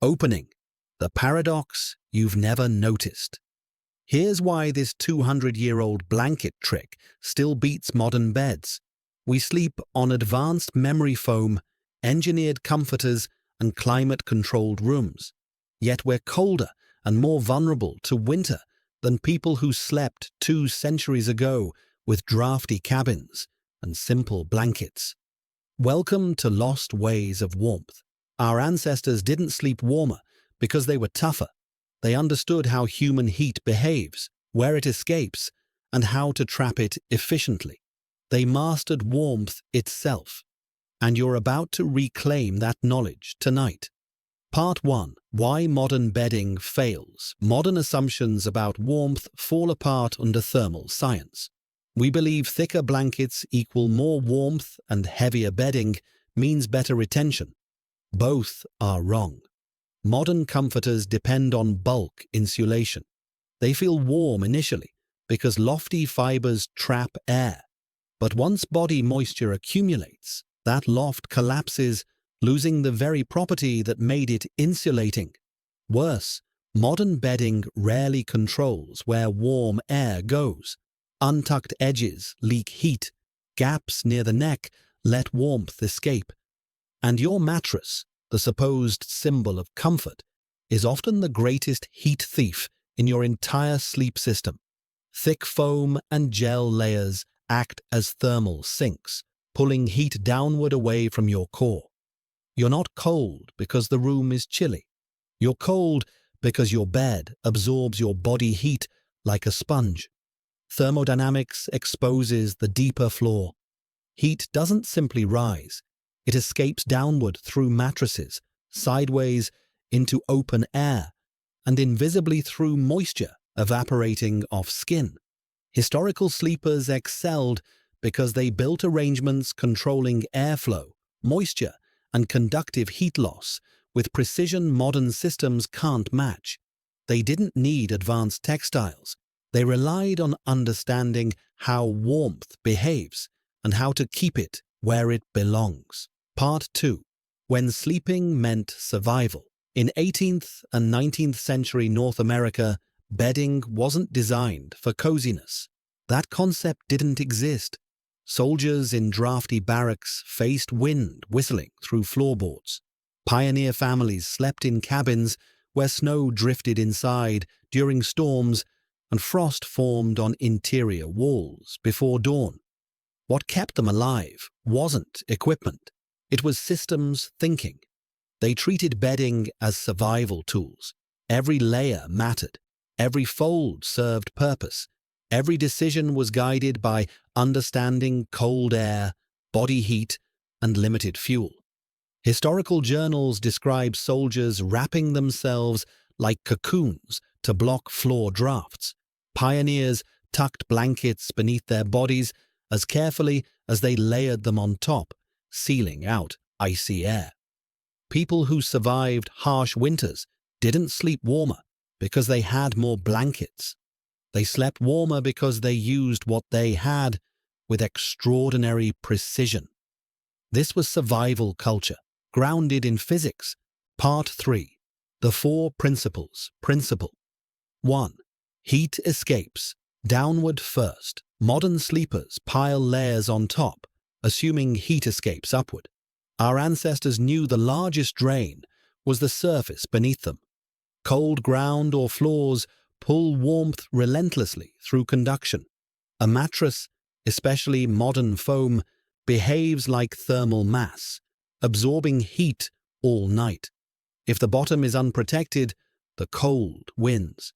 Opening: the paradox you've never noticed. Here's why this 200-year-old blanket trick still beats modern beds. We sleep on advanced memory foam, engineered comforters, and climate-controlled rooms. Yet we're colder and more vulnerable to winter than people who slept 2 centuries ago with drafty cabins and simple blankets. Welcome to Lost Ways of Warmth. Our ancestors didn't sleep warmer because they were tougher. They understood how human heat behaves, where it escapes, and how to trap it efficiently. They mastered warmth itself. And you're about to reclaim that knowledge tonight. Part 1. Why modern bedding fails. Modern assumptions about warmth fall apart under thermal science. We believe thicker blankets equal more warmth and heavier bedding means better retention. Both are wrong. Modern comforters depend on bulk insulation. They feel warm initially because lofty fibers trap air. But once body moisture accumulates, that loft collapses, losing the very property that made it insulating. Worse, modern bedding rarely controls where warm air goes. Untucked edges leak heat, gaps near the neck let warmth escape. And your mattress, the supposed symbol of comfort, is often the greatest heat thief in your entire sleep system. Thick foam and gel layers act as thermal sinks, pulling heat downward away from your core. You're not cold because the room is chilly. You're cold because your bed absorbs your body heat like a sponge. Thermodynamics exposes the deeper flaw. Heat doesn't simply rise. It escapes downward through mattresses, sideways into open air, and invisibly through moisture evaporating off skin. Historical sleepers excelled because they built arrangements controlling airflow, moisture, and conductive heat loss with precision modern systems can't match. They didn't need advanced textiles. They relied on understanding how warmth behaves and how to keep it where it belongs. Part 2. When sleeping meant survival. In 18th and 19th century North America, bedding wasn't designed for coziness. That concept didn't exist. Soldiers in drafty barracks faced wind whistling through floorboards. Pioneer families slept in cabins where snow drifted inside during storms and frost formed on interior walls before dawn. What kept them alive wasn't equipment. It was systems thinking. They treated bedding as survival tools. Every layer mattered. Every fold served purpose. Every decision was guided by understanding cold air, body heat, and limited fuel. Historical journals describe soldiers wrapping themselves like cocoons to block floor drafts. Pioneers tucked blankets beneath their bodies as carefully as they layered them on top, sealing out icy air. People who survived harsh winters didn't sleep warmer because they had more blankets. They slept warmer because they used what they had with extraordinary precision. This was survival culture, grounded in physics. Part 3. The 4 principles. Principle 1. Heat escapes. Downward first. Modern sleepers pile layers on top, assuming heat escapes upward. Our ancestors knew the largest drain was the surface beneath them. Cold ground or floors pull warmth relentlessly through conduction. A mattress, especially modern foam, behaves like thermal mass, absorbing heat all night. If the bottom is unprotected, the cold wins.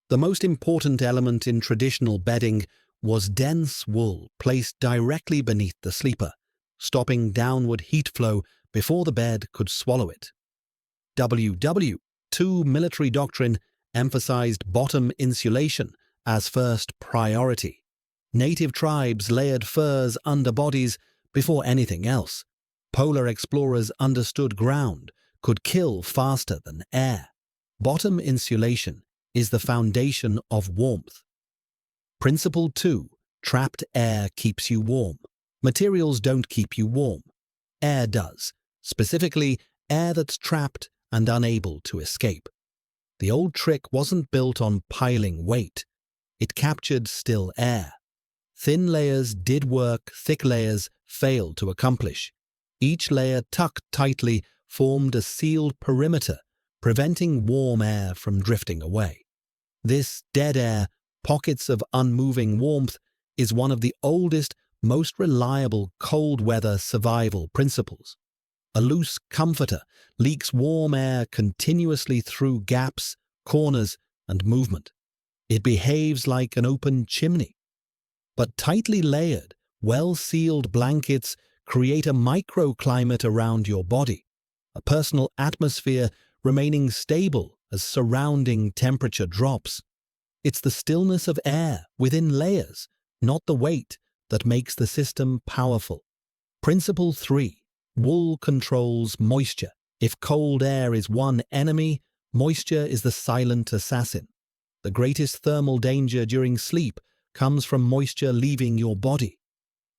The most important element in traditional bedding was dense wool placed directly beneath the sleeper, stopping downward heat flow before the bed could swallow it. WW2 military doctrine emphasized bottom insulation as first priority. Native tribes layered furs under bodies before anything else. Polar explorers understood ground could kill faster than air. Bottom insulation is the foundation of warmth. Principle 2. Trapped air keeps you warm. Materials don't keep you warm. Air does, specifically air that's trapped and unable to escape. The old trick wasn't built on piling weight. It captured still air. Thin layers did work, thick layers failed to accomplish. Each layer tucked tightly formed a sealed perimeter, preventing warm air from drifting away. This dead air, pockets of unmoving warmth, is one of the oldest, most reliable cold weather survival principles. A loose comforter leaks warm air continuously through gaps, corners, and movement. It behaves like an open chimney. But tightly layered, well-sealed blankets create a microclimate around your body, a personal atmosphere remaining stable as surrounding temperature drops. It's the stillness of air within layers, not the weight, that makes the system powerful. Principle 3. Wool controls moisture. If cold air is one enemy, moisture is the silent assassin. The greatest thermal danger during sleep comes from moisture leaving your body.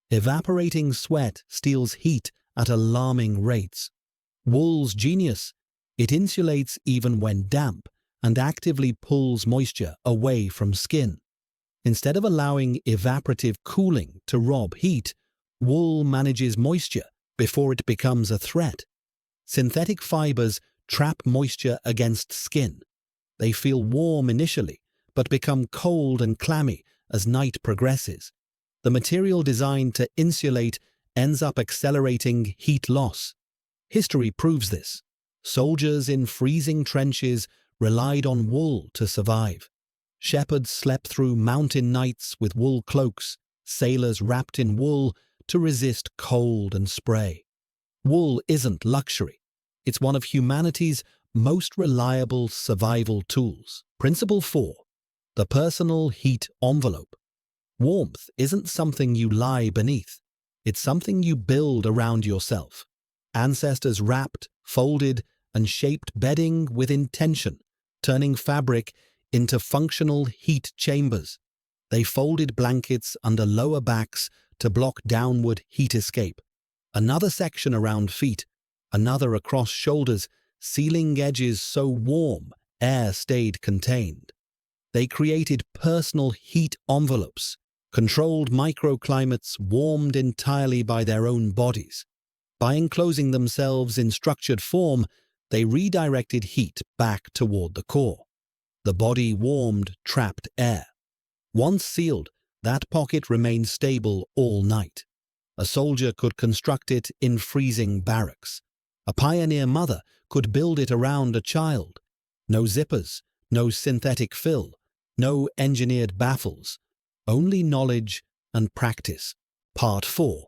Evaporating sweat steals heat at alarming rates. Wool's genius: it insulates even when damp and actively pulls moisture away from skin. Instead of allowing evaporative cooling to rob heat, wool manages moisture before it becomes a threat. Synthetic fibers trap moisture against skin. They feel warm initially, but become cold and clammy as night progresses. The material designed to insulate ends up accelerating heat loss. History proves this. Soldiers in freezing trenches relied on wool to survive. Shepherds slept through mountain nights with wool cloaks, sailors wrapped in wool to resist cold and spray. Wool isn't luxury. It's one of humanity's most reliable survival tools. Principle 4. The personal heat envelope. Warmth isn't something you lie beneath. It's something you build around yourself. Ancestors wrapped, folded, and shaped bedding with intention, turning fabric into functional heat chambers. They folded blankets under lower backs to block downward heat escape. Another section around feet, another across shoulders, sealing edges so warm air stayed contained. They created personal heat envelopes, controlled microclimates warmed entirely by their own bodies. By enclosing themselves in structured form, they redirected heat back toward the core. The body warmed trapped air. Once sealed, that pocket remained stable all night. A soldier could construct it in freezing barracks. A pioneer mother could build it around a child. No zippers, no synthetic fill, no engineered baffles, only knowledge and practice. Part 4.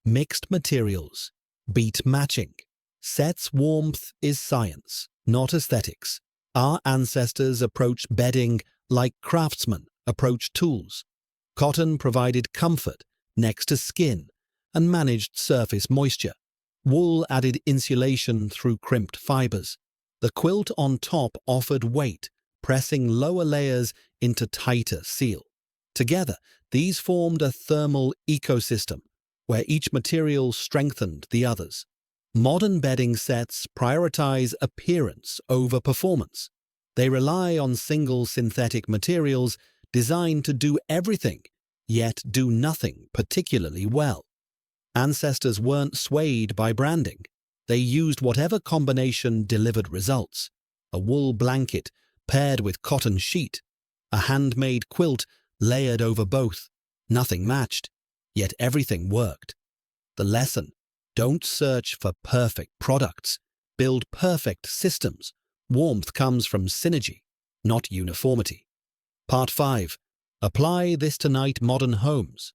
Mixed materials. Beat matching. Set's warmth is science, not aesthetics. Our ancestors approached bedding like craftsmen approached tools. Cotton provided comfort next to skin and managed surface moisture. Wool added insulation through crimped fibers. The quilt on top offered weight, pressing lower layers into tighter seal. Together, these formed a thermal ecosystem where each material strengthened the others. Modern bedding sets prioritize appearance over performance. They rely on single synthetic materials designed to do everything, yet do nothing particularly well. Ancestors weren't swayed by branding. They used whatever combination delivered results. A wool blanket paired with cotton sheet, a handmade quilt layered over both. Nothing matched, yet everything worked. The lesson: don't search for perfect products. Build perfect systems. Warmth comes from synergy, not uniformity. Part 5. Apply this to night modern homes.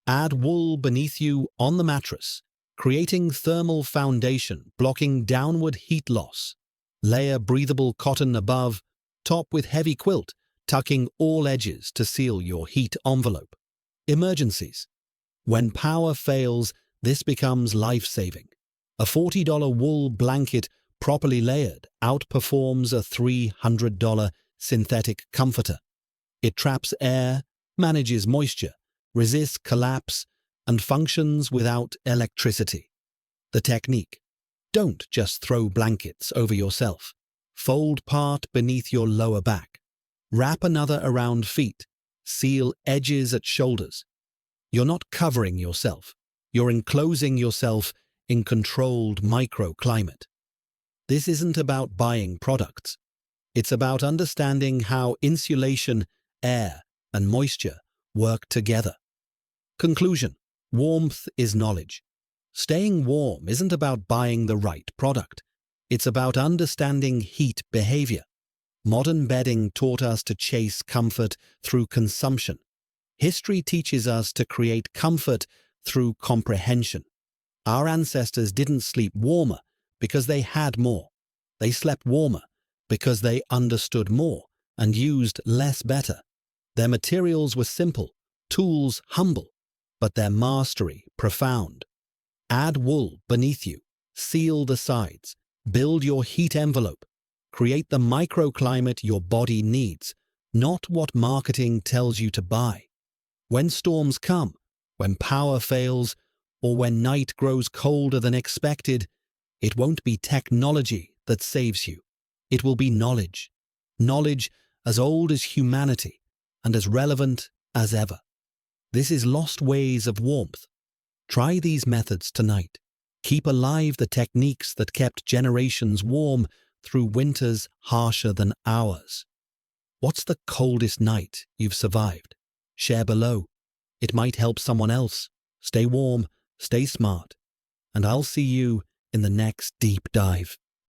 Add wool beneath you on the mattress, creating thermal foundation, blocking downward heat loss. Layer breathable cotton above, top with heavy quilt, tucking all edges to seal your heat envelope. Emergencies. When power fails, this becomes life-saving. A $40 wool blanket properly layered outperforms a $300 synthetic comforter. It traps air, manages moisture, resists collapse, and functions without electricity. The technique: Don't just throw blankets over yourself. Fold part beneath your lower back. Wrap another around feet. Seal edges at shoulders. You're not covering yourself. You're enclosing yourself in controlled microclimate. This isn't about buying products. It's about understanding how insulation, air, and moisture work together. Conclusion: warmth is knowledge. Staying warm isn't about buying the right product. It's about understanding heat behavior. Modern bedding taught us to chase comfort through consumption. History teaches us to create comfort through comprehension. Our ancestors didn't sleep warmer because they had more. They slept warmer because they understood more and used less better. Their materials were simple, tools humble, but their mastery profound. Add wool beneath you, seal the sides, build your heat envelope, create the microclimate your body needs, not what marketing tells you to buy. When storms come, when power fails, or when night grows colder than expected, it won't be technology that saves you. It will be knowledge. Knowledge as old as humanity and as relevant as ever. This is Lost Ways of Warmth. Try these methods tonight. Keep alive the techniques that kept generations warm through winters harsher than ours. What's the coldest night you've survived? Share below. It might help someone else. Stay warm, stay smart, and I'll see you in the next deep dive.